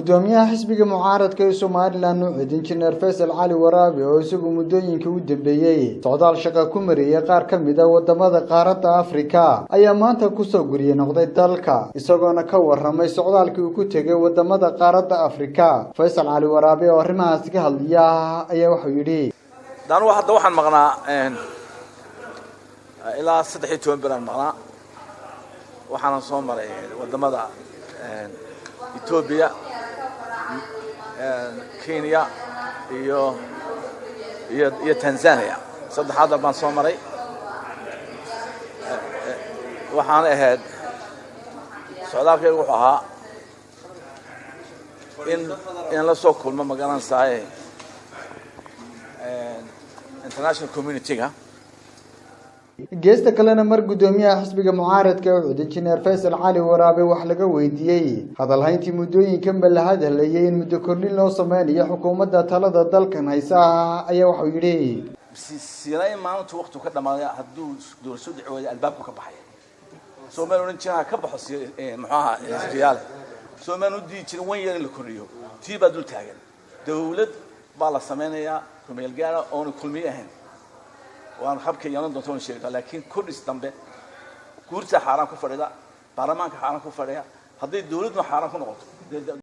gudoomiyaha xisbiga mucaaradka ee Soomaaliland Injineer Faysal Cali Waraabe oo isagu muddooyinkii u dambeeyay socdaal shaqo ku mariyay qaar ka mid ah wadamada qaaradda Afrika ayaa maanta ku soo guriyay noqday dalka isagoona ka warramay socdaalkii uu ku tagay wadamada qaaradda Afrika. Faysal Cali Waraabe oo arrimahaas ka hadlaya ayaa wuxuu yiri daan waxaan maqnaa ilaa 13 bilan maqnaa waxaan soo maray wadamada Ethiopia Kenya iyo Tanzania saddexda baan soo maray waxaan ahayd socdaalkaygu wuxuu ahaa in la soo kulmo magalaan saay international community-ga geesta kalena mar gudoomiyaha xisbiga mucaaradka ee Injineer Faysal Cali Waraabe wax laga weydiiyay hadal hayntii muddooyinka la hadlayay in muddo kordhin loo sameeyo xukuumadda talada dalkan haysa ayaa wuxuu yiri siray maanta waqti ka dhamaaday haduu doorasho dacwada albaabku ka baxay Soomaaliland jira ka baxo maxaa isbiyaal Soomaaliland diijirin wan yar la koriyo tiiba dul taagan dawlad baa la sameeyaa kumeel gaara oo kulmiyahan وأنا خبك ينام دكتور شيء لكن كل استنبه كورس حرام كفردا برلمان حرام كفردا هذه الدولة حرام كنقط